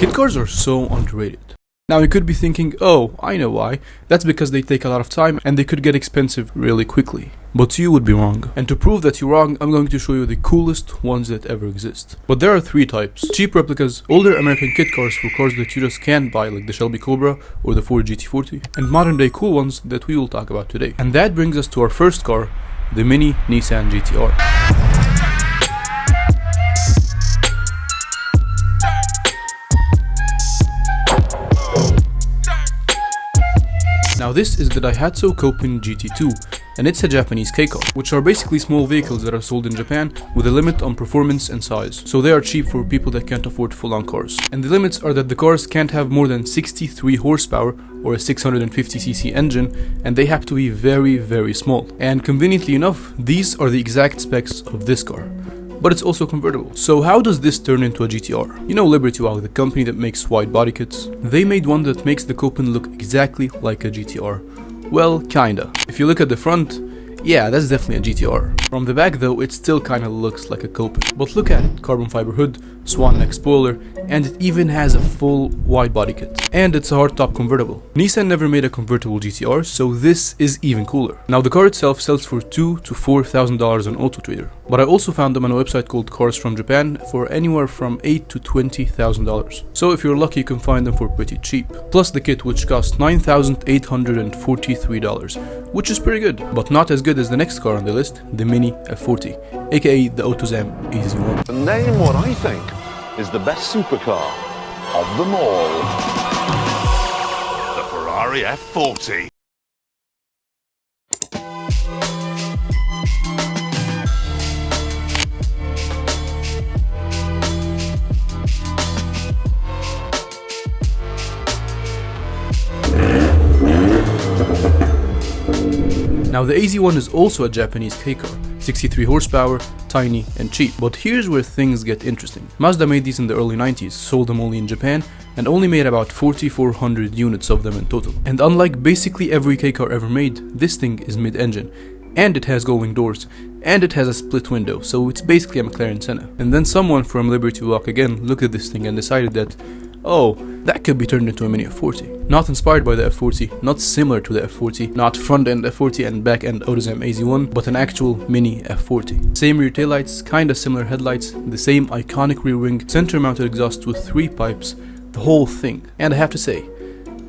Kit cars are so underrated. Now you could be thinking, oh, I know why. That's because they take a lot of time and they could get expensive really quickly. But you would be wrong. And to prove that you're wrong, I'm going to show you the coolest ones that ever exist. But there are three types. Cheap replicas, older American kit cars for cars that you just can't buy, like the Shelby Cobra or the Ford GT40, and modern day cool ones that we will talk about today. And that brings us to our first car, the mini Nissan GT-R. Now this is the Daihatsu Copen GT2, and it's a Japanese K-car, which are basically small vehicles that are sold in Japan with a limit on performance and size, so they are cheap for people that can't afford full-on cars. And the limits are that the cars can't have more than 63 horsepower or a 650cc engine, and they have to be very, very small. And conveniently enough, these are the exact specs of this car. But it's also convertible. So how does this turn into a GT-R? You know Liberty Walk, the company that makes wide body kits? They made one that makes the Copen look exactly like a GT-R. Well, kinda. If you look at the front, yeah, that's definitely a GT-R. From the back though, it still kinda looks like a Copen. But look at it, carbon fiber hood, swan neck spoiler, and it even has a full wide body kit. And it's a hardtop convertible. Nissan never made a convertible GT-R, so this is even cooler. Now the car itself sells for $2,000 to $4,000 on AutoTrader. But I also found them on a website called Cars from Japan for anywhere from $8,000 to $20,000. So if you're lucky, you can find them for pretty cheap. Plus the kit, which costs $9,843, which is pretty good, but not as good as the next car on the list, the Mini F40, aka the AutoZam AZ1. And name what I think is the best supercar of them all. The Ferrari F40. Now the AZ1 is also a Japanese K-car, 63 horsepower, tiny and cheap. But here's where things get interesting. Mazda made these in the early 90s, sold them only in Japan, and only made about 4,400 units of them in total. And unlike basically every K-car ever made, this thing is mid-engine, and it has gullwing doors, and it has a split window, so it's basically a McLaren Senna. And then someone from Liberty Walk again looked at this thing and decided that, oh, that could be turned into a Mini F40. Not inspired by the F40, not similar to the F40, not front-end F40 and back-end AutoZam AZ1, but an actual Mini F40. Same rear taillights, kinda similar headlights, the same iconic rear wing, center-mounted exhaust with 3 pipes, the whole thing. And I have to say,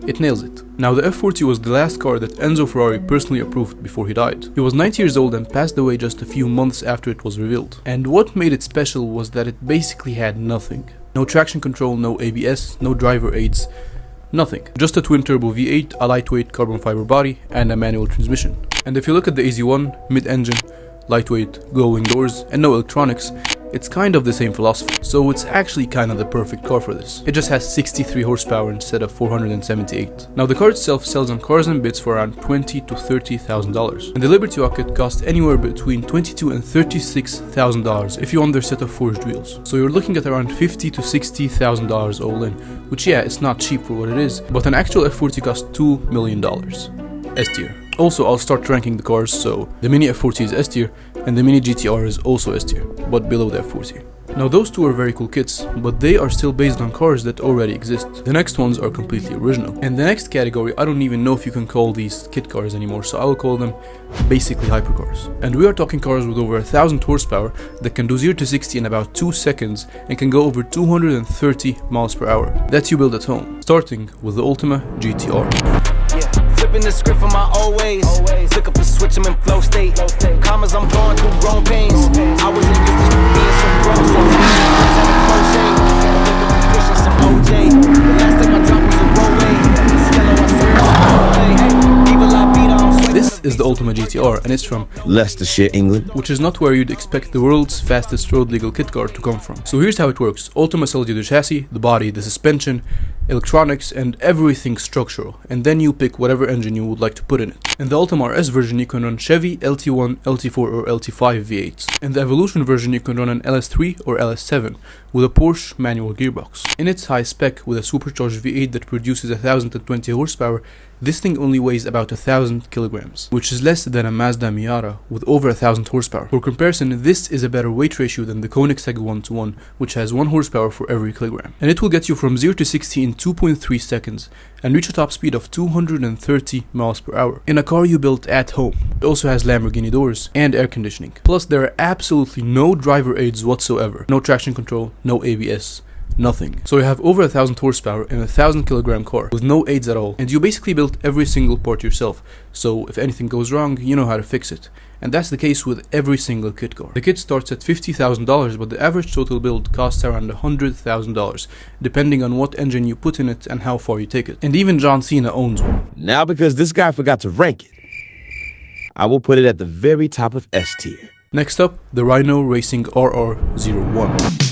it nails it. Now the F40 was the last car that Enzo Ferrari personally approved before he died. He was 90 years old and passed away just a few months after it was revealed. And what made it special was that it basically had nothing. No traction control, no ABS, no driver aids, nothing. Just a twin-turbo V8, a lightweight carbon fiber body, and a manual transmission. And if you look at the AZ1, mid-engine, lightweight, glowing doors, and no electronics, it's kind of the same philosophy. So it's actually kind of the perfect car for this. It just has 63 horsepower instead of 478. Now the car itself sells on Cars and Bits for around $20,000 to $30,000. And the Liberty Walk kit costs anywhere between $22,000 and $36,000 if you want their set of forged wheels. So you're looking at around $50,000 to $60,000 all in, which yeah, it's not cheap for what it is, but an actual F40 costs $2 million. S tier. Also, I'll start ranking the cars, so the Mini F40 is S tier, and the Mini GT-R is also S tier, but below the F40. Now those two are very cool kits, but they are still based on cars that already exist. The next ones are completely original. And the next category, I don't even know if you can call these kit cars anymore, so I will call them basically hypercars. And we are talking cars with over 1,000 horsepower that can do 0 to 60 in about 2 seconds and can go over 230 miles per hour. That you build at home, starting with the Ultima GT-R. Flipping the script from my old ways. Flick up the switch, I'm in flow state. Commas, I'm going through growing pains. I was in business being some grown so pushing some OJ. The last time I dropped was a Rolling. This is the Ultima GT-R, and it's from Leicestershire, England, which is not where you'd expect the world's fastest road legal kit car to come from. So here's how it works. Ultima sells you the chassis, the body, the suspension, electronics, and everything structural, and then you pick whatever engine you would like to put in it. In the Ultima RS version you can run Chevy, LT1, LT4 or LT5 V8s. In the Evolution version you can run an LS3 or LS7 with a Porsche manual gearbox. In its high spec with a supercharged V8 that produces 1020 horsepower, this thing only weighs about 1000 kilograms, which is less than a Mazda Miata with over 1000 horsepower. For comparison, this is a better weight ratio than the Koenigsegg 1:1, which has 1 horsepower for every kilogram. And it will get you from 0 to 60 in 2.3 seconds and reach a top speed of 230 miles per hour in a car you built at home. It also has Lamborghini doors and air conditioning. Plus, there are absolutely no driver aids whatsoever. No traction control, no ABS. Nothing. So you have over 1000 horsepower in a 1000 kilogram car with no aids at all, and you basically built every single part yourself, so if anything goes wrong, you know how to fix it. And that's the case with every single kit car. The kit starts at $50,000, but the average total build costs around $100,000, depending on what engine you put in it and how far you take it. And even John Cena owns one. Now, because this guy forgot to rank it, I will put it at the very top of S tier. Next up, the Rhino Racing RR01.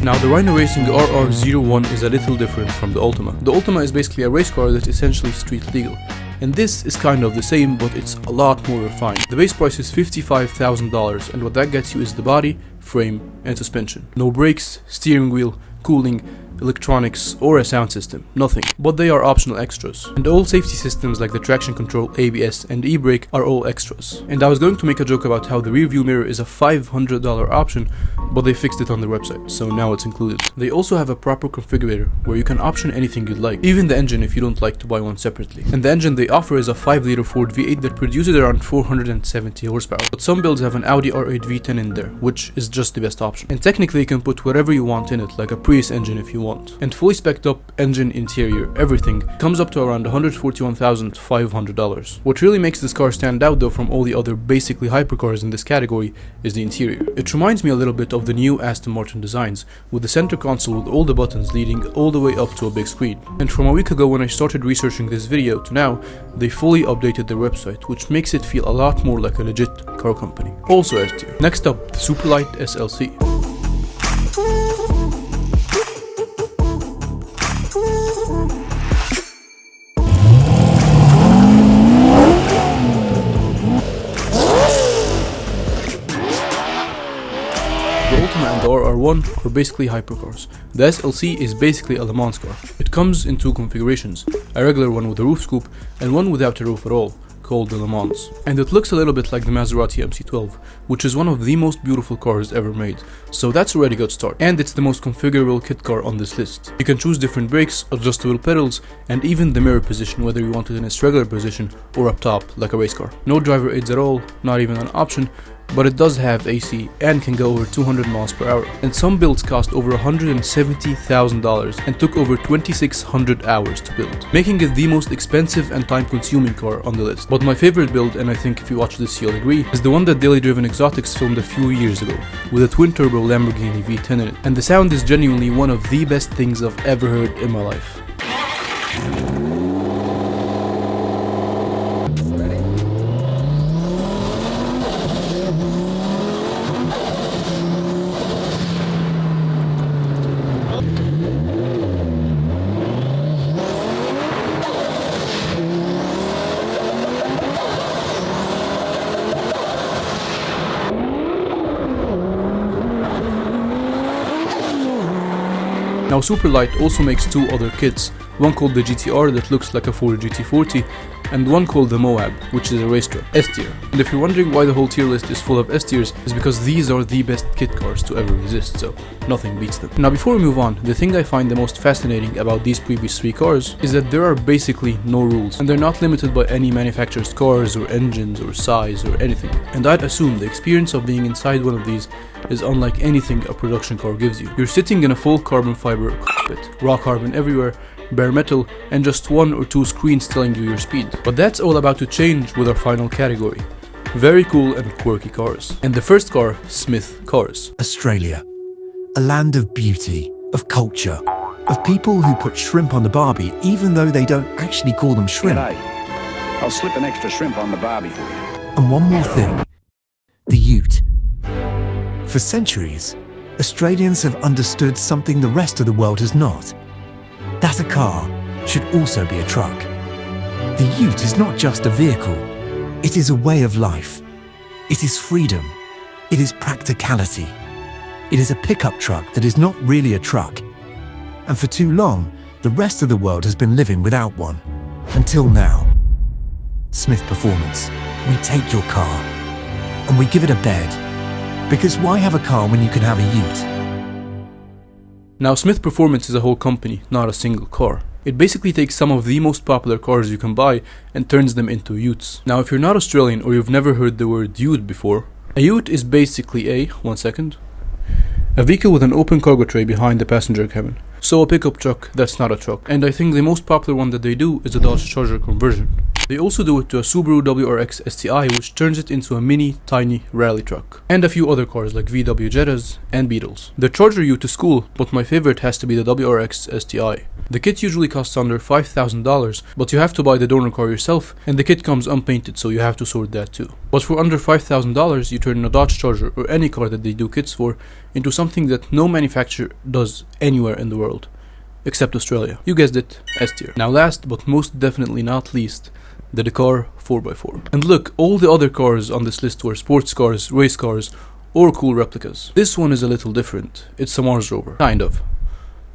Now the Rhino Racing RR01 is a little different from the Ultima. The Ultima is basically a race car that's essentially street legal, and this is kind of the same, but it's a lot more refined. The base price is $55,000, and what that gets you is the body, frame, and suspension. No brakes, steering wheel, cooling, electronics, or a sound system, nothing. But they are optional extras. And all safety systems like the traction control, ABS, and e-brake are all extras. And I was going to make a joke about how the rear view mirror is a $500 option, but they fixed it on their website, so now it's included. They also have a proper configurator where you can option anything you'd like, even the engine if you don't like to buy one separately. And the engine they offer is a 5-liter Ford V8 that produces around 470 horsepower. But some builds have an Audi R8 V10 in there, which is just the best option. And technically you can put whatever you want in it, like a Prius engine if you want. And fully spec'd up engine, interior, everything comes up to around $141,500. What really makes this car stand out though from all the other basically hypercars in this category is the interior. It reminds me a little bit of the new Aston Martin designs, with the center console with all the buttons leading all the way up to a big screen. And from a week ago when I started researching this video to now, they fully updated their website, which makes it feel a lot more like a legit car company. Also S tier. Next up, the Superlight SLC. The Ultima and the RR1 are basically hypercars. The SLC is basically a Le Mans car. It comes in 2 configurations, a regular one with a roof scoop and one without a roof at all, called the Le Mans. And it looks a little bit like the Maserati MC12, which is one of the most beautiful cars ever made, so that's already a good start. And it's the most configurable kit car on this list. You can choose different brakes, adjustable pedals, and even the mirror position, whether you want it in its regular position or up top like a race car. No driver aids at all, not even an option, but it does have AC and can go over 200 miles per hour. And some builds cost over $170,000 and took over 2,600 hours to build, making it the most expensive and time-consuming car on the list. But my favorite build, and I think if you watch this you'll agree, is the one that Daily Driven Exotics filmed a few years ago, with a twin-turbo Lamborghini V10 in it. And the sound is genuinely one of the best things I've ever heard in my life. Now Superlight also makes 2 other kits, one called the GTR that looks like a Ford GT40, and one called the Moab, which is a race truck, S tier. And if you're wondering why the whole tier list is full of S tiers, it's because these are the best kit cars to ever exist, so nothing beats them. Now before we move on, the thing I find the most fascinating about these previous 3 cars is that there are basically no rules, and they're not limited by any manufacturer's cars or engines or size or anything. And I'd assume the experience of being inside one of these is unlike anything a production car gives you. You're sitting in a full carbon fiber cockpit, raw carbon everywhere, bare metal, and just 1 or 2 screens telling you your speed. But that's all about to change with our final category. Very cool and quirky cars. And the first car, Smith Cars. Australia, a land of beauty, of culture, of people who put shrimp on the Barbie even though they don't actually call them shrimp. G'day. I'll slip an extra shrimp on the Barbie for you. And one more thing, the ute. For centuries, Australians have understood something the rest of the world has not. That a car should also be a truck. The ute is not just a vehicle, it is a way of life. It is freedom. It is practicality. It is a pickup truck that is not really a truck. And for too long, the rest of the world has been living without one. Until now. Smith Performance, we take your car and we give it a bed. Because why have a car when you can have a ute? Now, Smith Performance is a whole company, not a single car. It basically takes some of the most popular cars you can buy and turns them into utes. Now, if you're not Australian or you've never heard the word ute before, a ute is basically a vehicle with an open cargo tray behind the passenger cabin. So a pickup truck that's not a truck. And I think the most popular one that they do is a Dodge Charger conversion. They also do it to a Subaru WRX STI, which turns it into a mini, tiny rally truck. And a few other cars like VW Jettas and Beetles. The Charger ute is cool, but my favorite has to be the WRX STI. The kit usually costs under $5,000, but you have to buy the donor car yourself, and the kit comes unpainted, so you have to sort that too. But for under $5,000, you turn a Dodge Charger or any car that they do kits for into something that no manufacturer does anywhere in the world. Except Australia. You guessed it, S tier. Now last, but most definitely not least, the Dakar 4x4. And look, all the other cars on this list were sports cars, race cars, or cool replicas. This one is a little different. It's a Mars Rover. Kind of.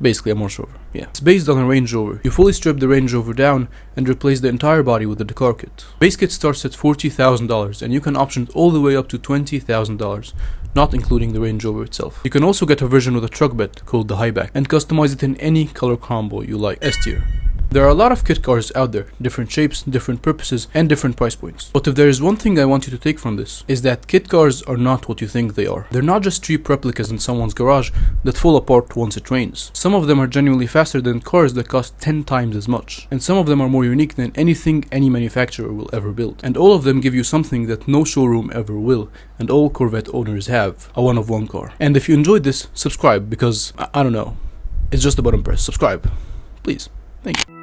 Basically a Mars Rover, yeah. It's based on a Range Rover. You fully strip the Range Rover down and replace the entire body with the Dakar kit. Base kit starts at $40,000 and you can option it all the way up to $20,000, not including the Range Rover itself. You can also get a version with a truck bed called the Highback and customize it in any color combo you like. S tier. There are a lot of kit cars out there, different shapes, different purposes, and different price points. But if there is one thing I want you to take from this, is that kit cars are not what you think they are. They're not just cheap replicas in someone's garage that fall apart once it rains. Some of them are genuinely faster than cars that cost 10 times as much. And some of them are more unique than anything any manufacturer will ever build. And all of them give you something that no showroom ever will, and all Corvette owners have, a one-of-one car. And if you enjoyed this, subscribe, because, I don't know, it's just a button press. Subscribe. Please. Thank you.